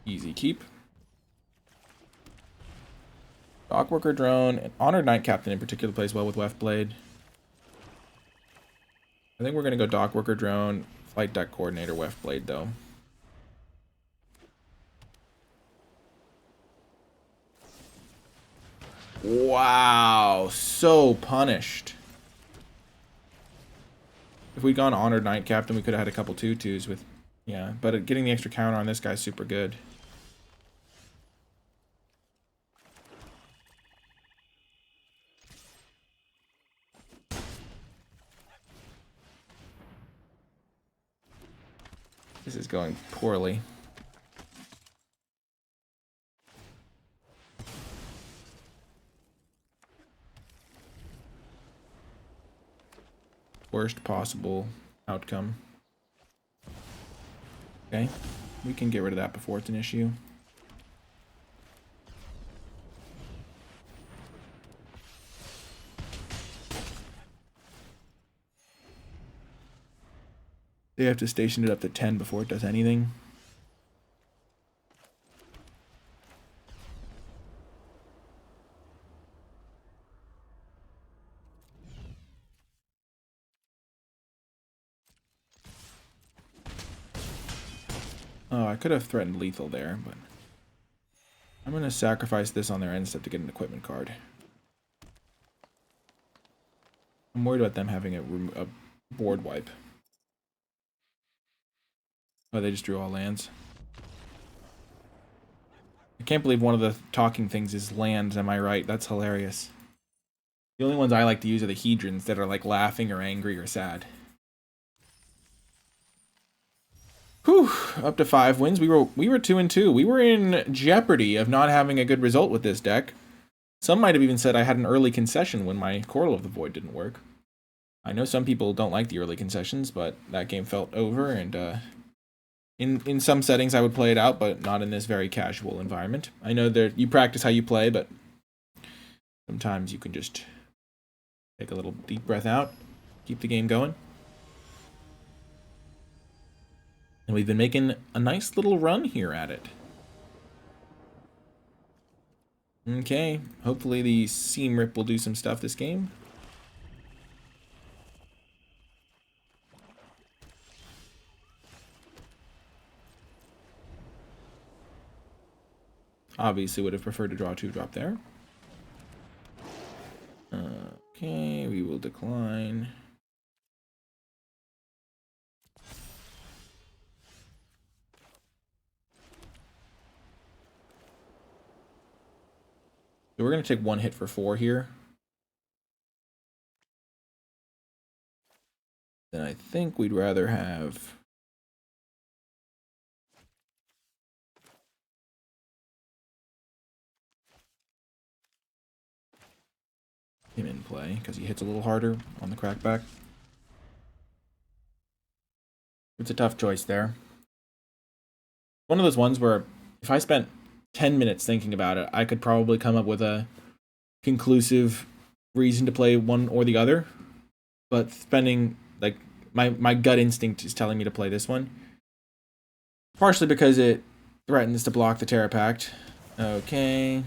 Easy keep. Dockworker Drone, and Honored Knight Captain in particular plays well with Weft Blade. I think we're going to go Dockworker Drone, Flight Deck Coordinator, Weft Blade though. Wow, so punished. If we'd gone Honored Knight Captain, we could have had a couple 2/2s with, yeah, but getting the extra counter on this guy's super good. This is going poorly. Worst possible outcome. Okay, we can get rid of that before it's an issue. They have to station it up to 10 before it does anything. Oh, I could have threatened lethal there, but I'm going to sacrifice this on their end step to get an equipment card. I'm worried about them having a board wipe. Oh, they just drew all lands. I can't believe one of the talking things is lands, am I right? That's hilarious. The only ones I like to use are the Hedrons that are like laughing or angry or sad. Whew, up to 5 wins. We were 2-2. We were in jeopardy of not having a good result with this deck. Some might have even said I had an early concession when my Coral of the Void didn't work. I know some people don't like the early concessions, but that game felt over, and in some settings I would play it out, but not in this very casual environment. I know that you practice how you play, but sometimes you can just take a little deep breath out, keep the game going. And we've been making a nice little run here at it. Okay, hopefully the Seam Rip will do some stuff this game. Obviously would have preferred to draw a 2-drop there. Okay, we will decline. So we're going to take 1 hit for 4 here. Then I think we'd rather have... him in play, because he hits a little harder on the crackback. It's a tough choice there. One of those ones where if I spent 10 minutes thinking about it, I could probably come up with a conclusive reason to play one or the other. But spending, like, my gut instinct is telling me to play this one. Partially because it threatens to block the Terra Pact. Okay.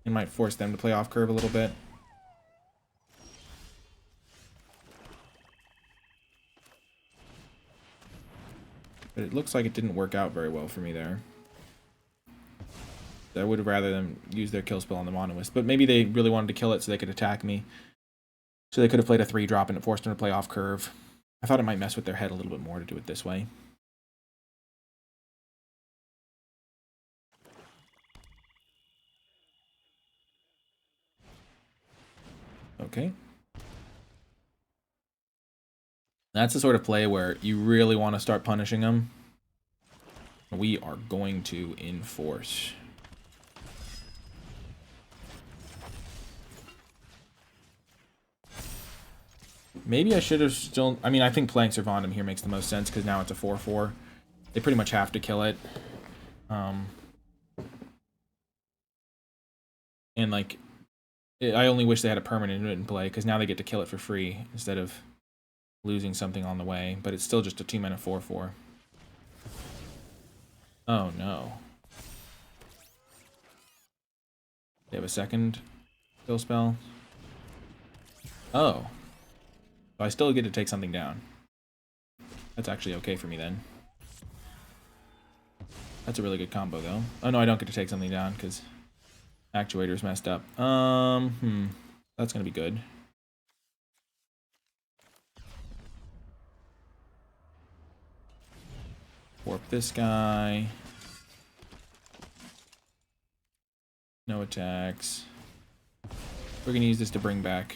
It might force them to play off curve a little bit. But it looks like it didn't work out very well for me there. I would have rather them use their kill spell on the Monoist. But maybe they really wanted to kill it so they could attack me. So they could have played a 3-drop and it forced them to play off curve. I thought it might mess with their head a little bit more to do it this way. Okay. That's the sort of play where you really want to start punishing them. We are going to enforce. Maybe I should have still... I mean, I think playing Servandum here makes the most sense because now it's a 4-4. They pretty much have to kill it. And, like, I only wish they had a permanent in play because now they get to kill it for free instead of losing something on the way. But it's still just a 2-mana 4-4. Oh, no. They have a second kill spell. Oh. So I still get to take something down. That's actually okay for me then. That's a really good combo though. Oh no, I don't get to take something down because Actuator's messed up. That's gonna be good. Warp this guy. No attacks. We're gonna use this to bring back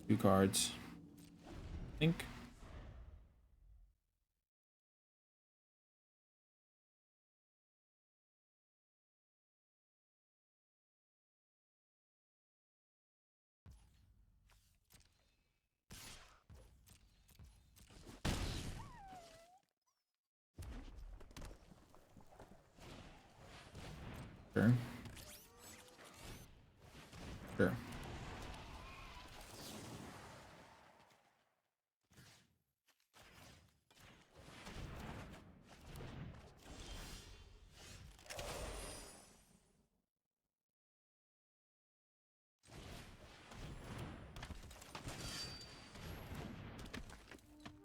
2 cards. I think. Sure. Sure.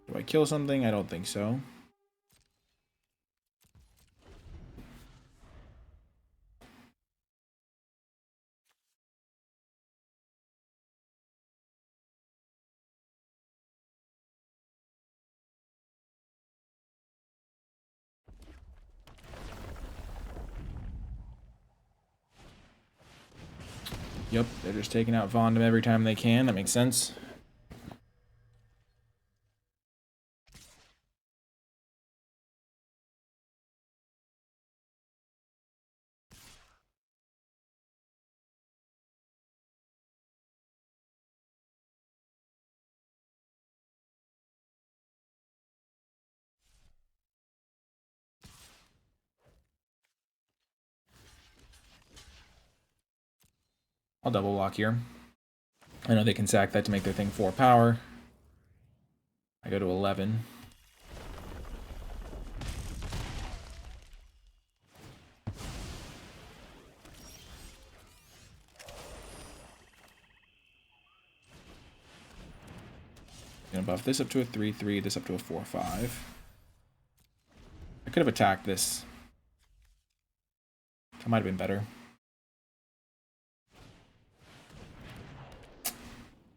Do I kill something? I don't think so. Yep, they're just taking out Vondom every time they can. That makes sense. I'll double block here. I know they can sack that to make their thing 4 power. I go to 11. Gonna buff this up to a 3/3, this up to a 4/5. I could have attacked this. That might have been better.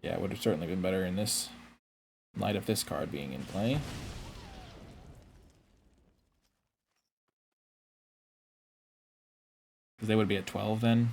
Yeah, it would have certainly been better in this, in light of this card being in play. Because they would be at 12 then.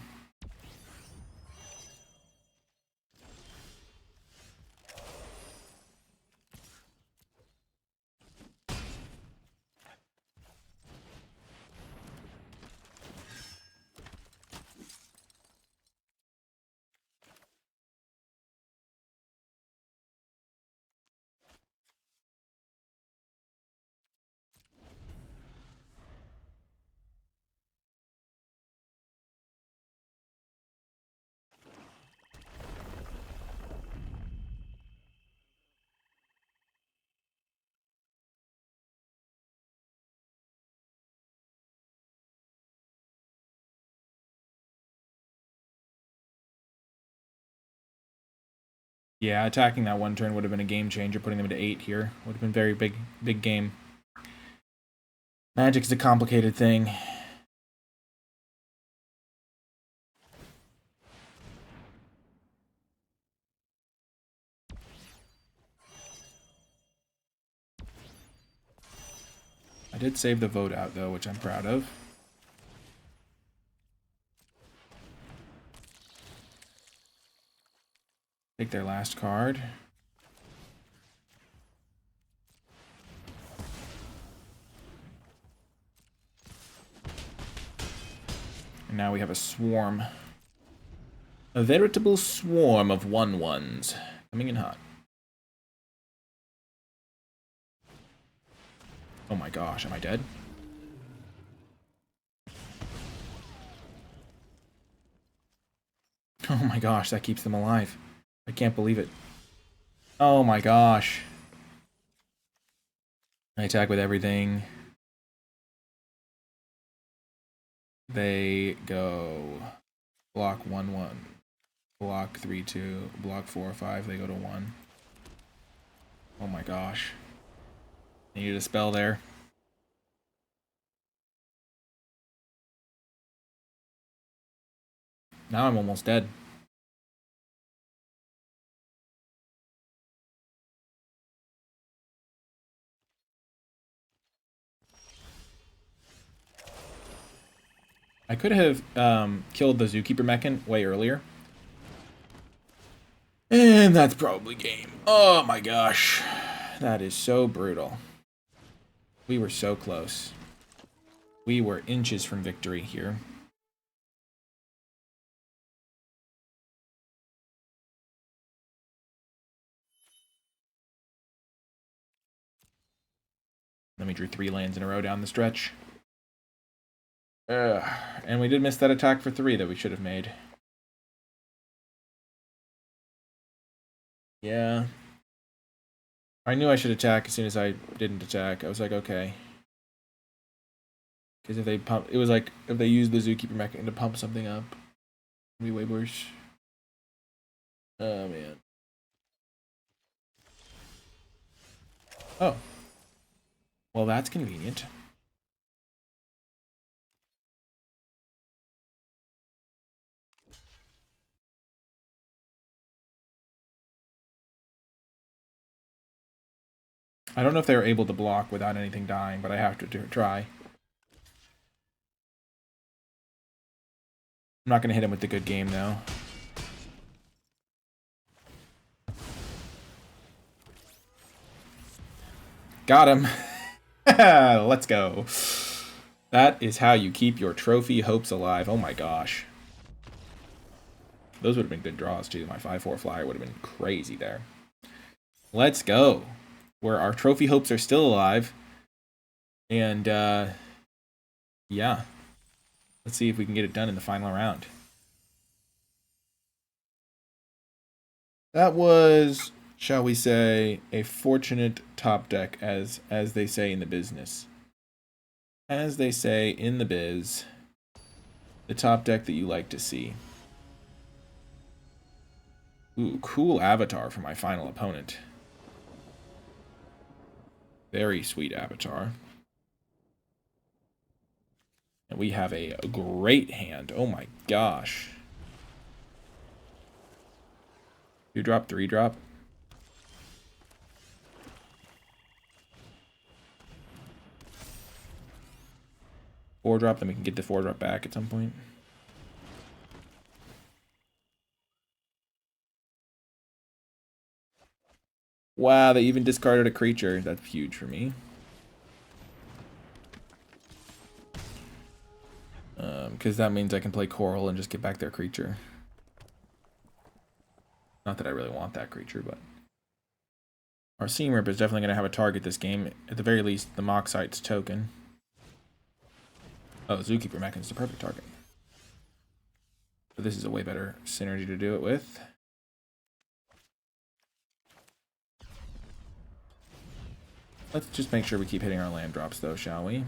Yeah, attacking that one turn would have been a game changer, putting them into 8 here. Would have been very big game. Magic's a complicated thing. I did save the vote out though, which I'm proud of. Take their last card. And now we have a swarm. A veritable swarm of 1/1s. Coming in hot. Oh my gosh, am I dead? Oh my gosh, that keeps them alive. I can't believe it. Oh my gosh. I attack with everything. They go block 1/1, block 3/2, block 4/5. They go to 1. Oh my gosh. I needed a spell there. Now I'm almost dead. I could have killed the Zookeeper Mechan way earlier. And that's probably game. Oh my gosh. That is so brutal. We were so close. We were inches from victory here. Then we drew 3 lands in a row down the stretch. And we did miss that attack for 3 that we should have made. Yeah. I knew I should attack as soon as I didn't attack. I was like, okay. Because if they pump, it was like if they used the Zookeeper Mechan to pump something up, it'd be way worse. Oh man. Oh. Well, that's convenient. I don't know if they were able to block without anything dying, but I have to try. I'm not going to hit him with the good game, though. Got him. Let's go. That is how you keep your trophy hopes alive. Oh my gosh. Those would have been good draws, too. My 5/4 flyer would have been crazy there. Let's go. Where our trophy hopes are still alive. And, yeah. Let's see if we can get it done in the final round. That was shall we say, a fortunate top deck, as they say in the business. As they say in the biz, the top deck that you like to see. Ooh, cool avatar for my final opponent. Very sweet avatar. And we have a great hand. Oh my gosh. 2-drop, 3-drop. 4-drop, then we can get the 4-drop back at some point. Wow, they even discarded a creature. That's huge for me. Because that means I can play Coral and just get back their creature. Not that I really want that creature, but... Our Seam Rip is definitely going to have a target this game. At the very least, the Moxite's token. Oh, Zookeeper Mechan's the perfect target. So this is a way better synergy to do it with. Let's just make sure we keep hitting our land drops, though, shall we?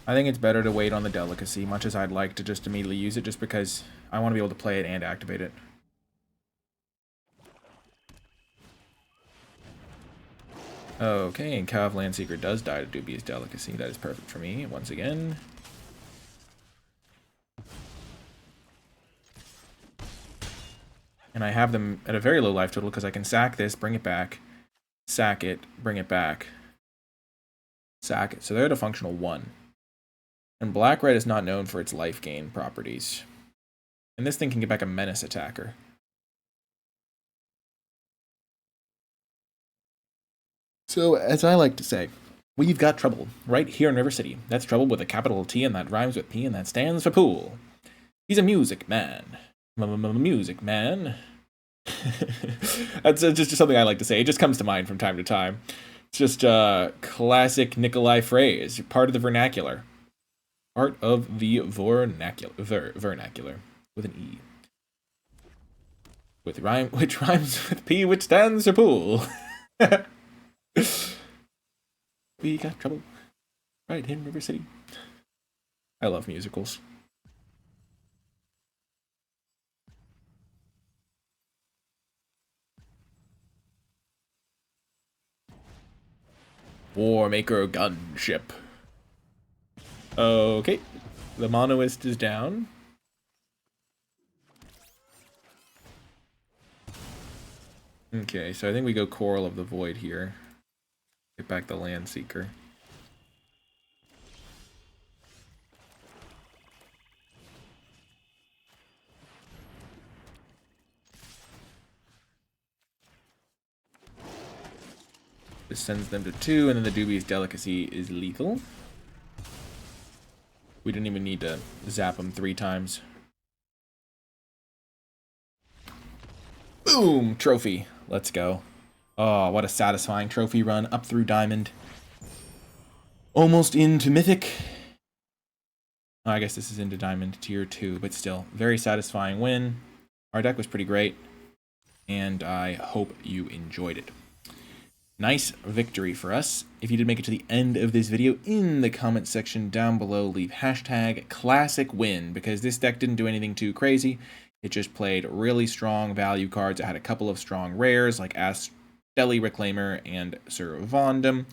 I think it's better to wait on the Delicacy, much as I'd like to just immediately use it, just because I want to be able to play it and activate it. Okay, and Cav Landseeker does die to Dubious Delicacy. That is perfect for me, once again. And I have them at a very low life total because I can sack this, bring it back, sack it, bring it back, sack it. So they're at a functional 1. And Black-Red is not known for its life gain properties. And this thing can get back a Menace attacker. So, as I like to say, we've got trouble right here in River City. That's trouble with a capital T, and that rhymes with P, and that stands for pool. He's a music man. Music man. That's just something I like to say. It just comes to mind from time to time. It's just a classic Nicolai phrase, part of the vernacular. Part of the vernacular with an E. Which rhymes with P, which stands for pool. We got trouble right in River City. I love musicals. Warmaker Gunship. Okay, the Monoist is down. Okay, so I think we go Coral of the Void here. Get back the Landseeker. This sends them to 2, and then the Dubious Delicacy is lethal. We didn't even need to zap them 3 times. Boom! Trophy. Let's go. Oh, what a satisfying trophy run up through Diamond. Almost into Mythic. I guess this is into Diamond Tier 2, but still, very satisfying win. Our deck was pretty great, and I hope you enjoyed it. Nice victory for us. If you did make it to the end of this video, in the comment section down below, leave hashtag classic win, because this deck didn't do anything too crazy. It just played really strong value cards. It had a couple of strong rares, like Deli Reclaimer and Sir Vondam,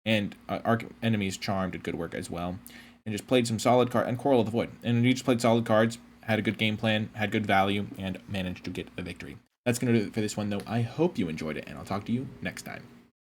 and Arch Enemy's Charm did good work as well. And just played some solid cards, and Coral of the Void. And we just played solid cards, had a good game plan, had good value, and managed to get a victory. That's going to do it for this one, though. I hope you enjoyed it, and I'll talk to you next time.